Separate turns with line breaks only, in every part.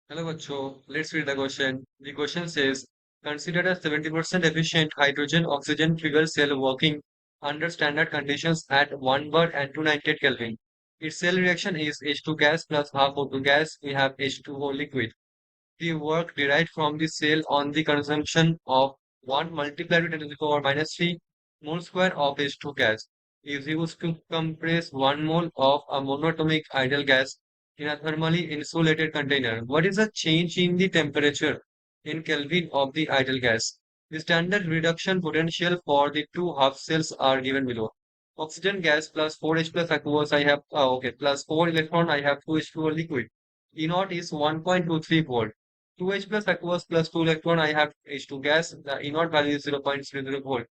Hello, Bacho. Let's read the question. The question says, consider a 70% efficient hydrogen-oxygen fuel cell working under standard conditions at 1 bar and 298 Kelvin. Its cell reaction is H2 gas plus half O2 gas. We have H2O liquid. The work derived from the cell on the consumption of 1 multiplied with 10 to the power minus 3 mole square of H2 gas is used to compress 1 mole of a monatomic ideal gas in a thermally insulated container. What is the change in the temperature in Kelvin of the ideal gas? The standard reduction potential for the two half cells are given below. Oxygen gas plus 4H plus aqueous I have plus 4 electron I have 2H2O liquid. E naught is 1.23 volt. 2H plus aqueous plus 2 electron I have H2 gas. The E naught value is 0.00 volt.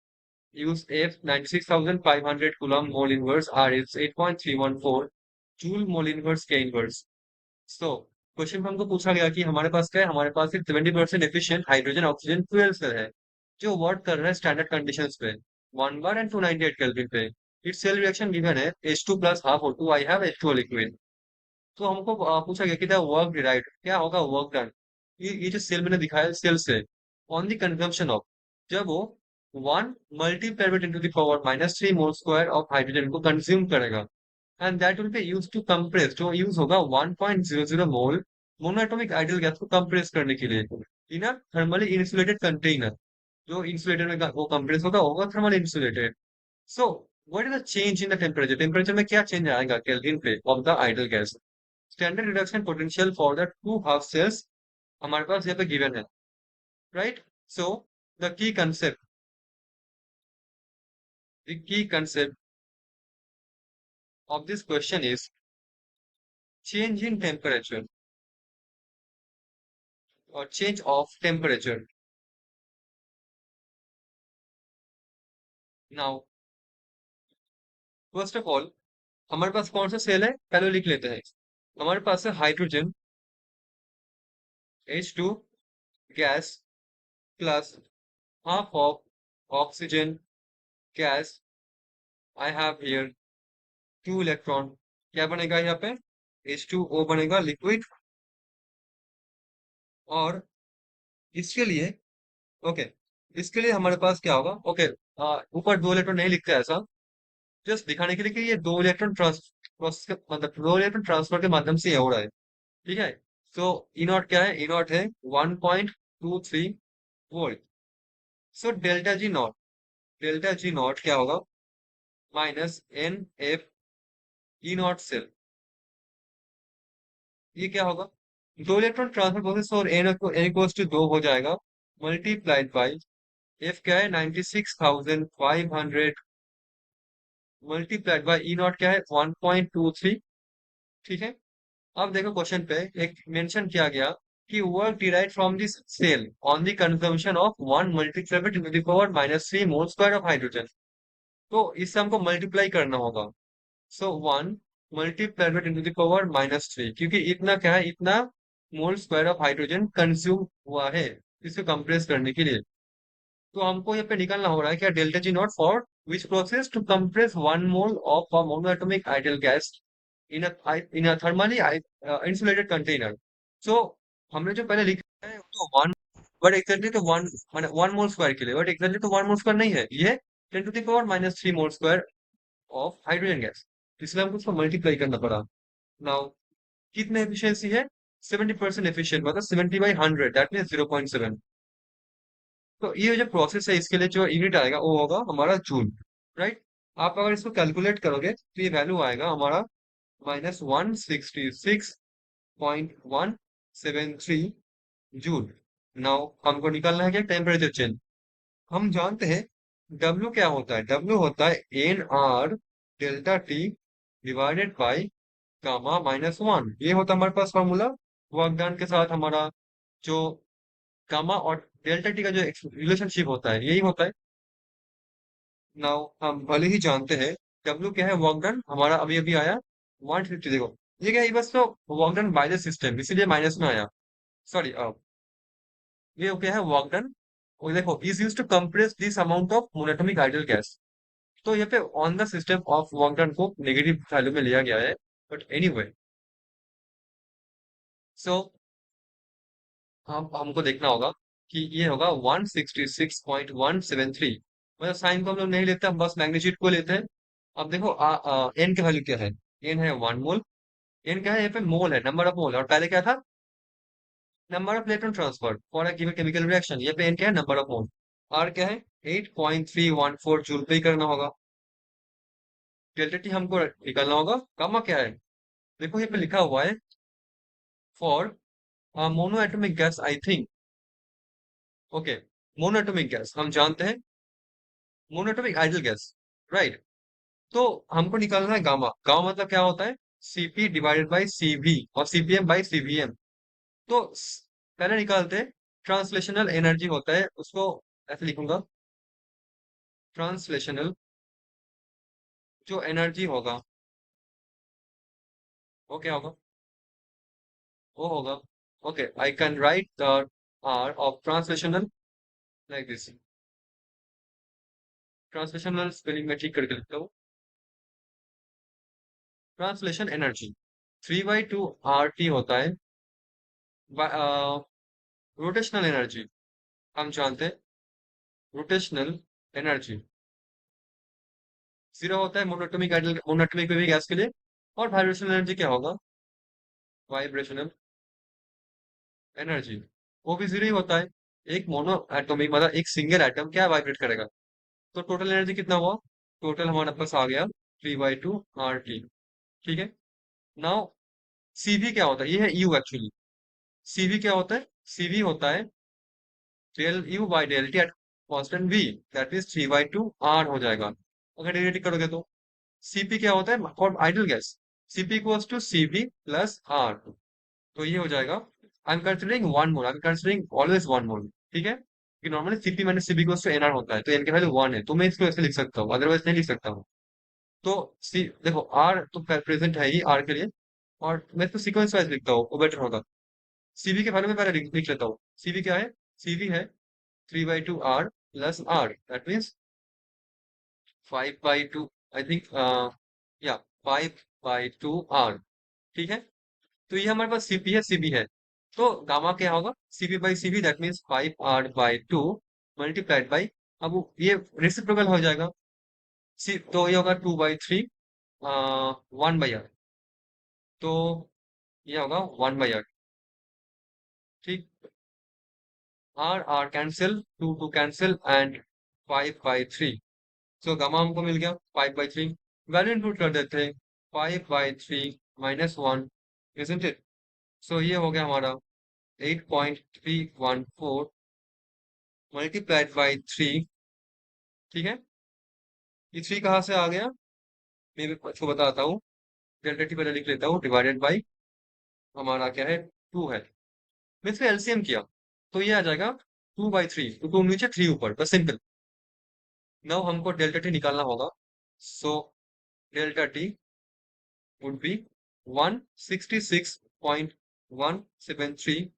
Use F 96,500 coulomb mole inverse R is 8.314 joule mole inverse के inverse. So question में हमको पूछा गया कि हमारे पास क्या है, हमारे पास एक 70% efficient hydrogen oxygen fuel cell है जो वर्क कर रहा है स्टैंडर्ड कंडीशंस पे 1 बार एंड 298 केल्विन पे. इट्स सेल रिएक्शन गिवन है H2 plus half O2 I have H2O liquid. तो हमको पूछा गया कि द वर्क डिराइव्ड क्या होगा, वर्क डन. ये जो सेल मैंने दिखाया सेल से ऑन द कंजम्पशन ऑफ, जब वो 1 multiplied into the power minus 3 mole square of hydrogen को कंज्यूम करेगा and that will be use to compress, जो यूज होगा 1.00 मोल मोनोएटॉमिक आइडियल गैस को कंप्रेस करने के लिए in a thermally insulated container. जो इंसुलेटेड में वो कंप्रेस होगा thermally insulated. So what is the change in the temperature, temperature में क्या चेंज आएगा केल्विन पे of the ideal gas. Standard reduction potential for the two half cells हमारे पास यहाँ पे गिवन है, right. So the key concept of this question is change in temperature और change of temperature. Now first of all हमारे पास कौन सा सेल है पहले लिख लेते हैं. हमारे पास है hydrogen H2 gas plus half of oxygen gas. I have here 2 electron. क्या बनेगा यहाँ पे H2O बनेगा लिक्विड. और इसके लिए ओके इसके लिए हमारे पास क्या होगा, ऊपर 2 इलेक्ट्रॉन नहीं लिखते ऐसा, जस्ट दिखाने के लिए कि ये 2 इलेक्ट्रॉन प्रोसेस के मतलब 2 इलेक्ट्रॉन ट्रांसफर के माध्यम से ये हो रहा है. ठीक है. सो ई नॉट क्या है, ई नॉट है 1.23 volt. So delta G naught क्या होगा minus n F E naught cell. ये क्या होगा, 2 इलेक्ट्रॉन ट्रांसफर प्रोसेस और एन एन इक्वल्स टू 2 हो जाएगा मल्टीप्लाइड बाई एफ क्या है 96,500 मल्टीप्लाइड बाई ई नॉट क्या है 1.23. ठीक है. अब देखो क्वेश्चन पे एक मेंशन किया गया कि work derive from this cell on the consumption of 1 multiplied to the power minus 3 mole square of hydrogen. तो इससे हमको मल्टीप्लाई करना होगा. So 1 multiplied into the power minus 3, क्योंकि इतना क्या है, इतना mole square of hydrogen consume हुआ है इसे कंप्रेस करने के लिए. तो हमको यहाँ पे निकालना हो रहा है क्या, delta G naught for which process to compress 1 mole of a monoatomic ideal gas in a thermally insulated container. So हमने जो पहले लिखा है तो 1, बट एग्जैक्टली तो 1 माने 1 मोल स्क्वायर के लिए, बट एग्जैक्टली तो 1 मोल स्क्वायर नहीं है, ये 10 to the power minus 3 mole square of hydrogen gas. इसलिए हमको उसको मल्टीप्लाई करना पड़ा. नाउ कितने एफिशिएंसी है, 70% एफिशिएंट मतलब 70/100 दैट मींस 0.7. तो ये जो प्रोसेस है इसके लिए जो यूनिट आएगा वो होगा हमारा जूल, राइट. आप अगर इसको कैलकुलेट करोगे तो ये वैल्यू आएगा हमारा -166.173 जूल. नाउ हमको निकालना है क्या, टेम्परेचर चेंज. हम जानते हैं W क्या होता है, W होता है NR delta T divided by gamma. ये होता है हमारे पास फॉर्मूला वर्क के साथ हमारा जो गामा और डेल्टा टी का जो रिलेशनशिप होता है यही होता है. नाउ हम भले ही जानते हैं डब्ल्यू क्या है, वर्क डन हमारा अभी अभी आया 150. देखो ये क्या है, ये बस तो work done by the system इसीलिए माइनस में आया. सॉरी, ये क्या है वर्क डन. और देखो is use to compress this amount of monatomic ideal gas. तो यहाँ पे on the system of work done को नेगेटिव वैल्यू में लिया गया है, बट एनीवे. सो अब हमको देखना होगा कि ये होगा 166.173। मतलब साइन को हम लोग नहीं लेते, हम बस मैग्नीट्यूड को लेते हैं। अब देखो एन का वैल्यू क्या है। एन है 1 मोल। एन क्या है, यहाँ पे मोल है, नंबर ऑफ मोल। और पहले क्या था, number of electron transfer for a given chemical reaction. ये पे एन क्या है, नंबर ऑफ मोल। आर क्या है, 8.314 जूल पे ही करना होगा। डेल्टा टी हमको निकालना होगा। गामा क्या है, देखो ये पे लिखा हुआ है for mono atomic gas I think. Okay, mono atomic gas हम जानते हैं, mono atomic idol gas, right. तो हमको निकालना है गामा। गामा मतलब क्या होता है, सीपी डिवाइडेड बाई सीवी और सीपीएम बाई सीवीएम। तो पहले निकालते हैं, ट्रांसलेशनल एनर्जी होता है उसको, ऐसे लिखूंगा, ट्रांसलेशनल जो एनर्जी होगा वो क्या होगा, वो होगा, okay I can write the R of translational like this. Translational spelling में ठीक करके लिखता हूँ। ट्रांसलेशन एनर्जी 3/2 आर टी होता है। रोटेशनल एनर्जी हम जानते हैं, रोटेशनल एनर्जी जीरो होता है monatomic ideal, monatomic baby gas के लिए। और वाइब्रेशनल एनर्जी क्या होगा, वाइब्रेशनल एनर्जी वो भी जीरो ही होता है। एक मोनो एटोमिक मतलब एक सिंगल एटम क्या वाइब्रेट करेगा। तो टोटल एनर्जी कितना हुआ, टोटल हमारे पास आ गया 3/2 RT। ठीक है। नाउ सीवी क्या होता है, ये है यू एक्चुअली। सीवी क्या होता है, सीवी होता है del U by del T at constant V, that means 3/2 R हो जाएगा अगर डेरिवेटिव करोगे तो। सीपी क्या होता है for ideal gas, CP equals to CV plus R. तो ये हो जाएगा, I am considering 1 mole, I am considering always 1 mole. ठीक है, कि normally CP minus CV equals to NR होता है, तो एन की वैल्यू 1 है, तो मैं इसको ऐसे लिख सकता हूँ, अदरवाइज नहीं लिख सकता हूँ। तो सी देखो आर तो प्रेजेंट है ही आर के लिए, और मैं इसको सीक्वेंस वाइज लिखता हूँ वो बेटर होगा। सीवी के बारे में पहले लिख लिख लेता हूँ। सीवी क्या है, सीवी है 3/2 R plus R, that means 5/2, I think, या 5/2 R। ठीक है, तो ये हमारे पास सीपी है, सीबी है। तो गामा क्या होगा, CP by CB, that means 5R/2 multiplied by, अब ये रेसिप्रोकल हो जाएगा। सी तो ये होगा 2/3 1/R। तो ये होगा 1/R। ठीक, R R cancel, two two cancel and 5/3। So gamma हमको मिल गया 5/3। वैल्यू इंक्लूड कर देते हैं, 5/3 - 1, isn't it? सो ये हो गया हमारा 8.314 मल्टीप्लाइड बाई 3। ठीक है, ये 3 कहाँ से आ गया, मैं भी आपको बताता हूँ। डेल्टा टी पहले लिख लेता हूँ, डिवाइडेड बाई हमारा क्या है, 2 है। मैं इसका एलसीएम किया तो ये आ जाएगा 2/3, तो 2 नीचे 3 ऊपर, बस सिंपल। नाउ हमको डेल्टा टी निकालना होगा। So delta T would be 166.173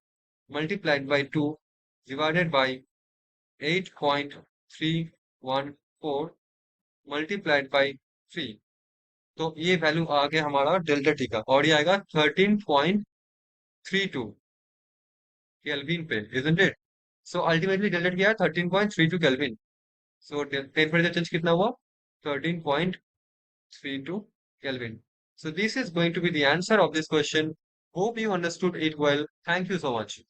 multiplied by 2 divided by 8.314 multiplied by 3। तो ये वैल्यू आ गया हमारा डेल्टा टी का, और ये आएगा 13.32 केल्विन पे, isn't it? So ultimately delta T आया 13.32 केल्विन। सो टेम्परेचर चेंज कितना हुआ, 13.32 Kelvin. So this is going to be the answer of this question. Hope you understood it well. Thank you so much.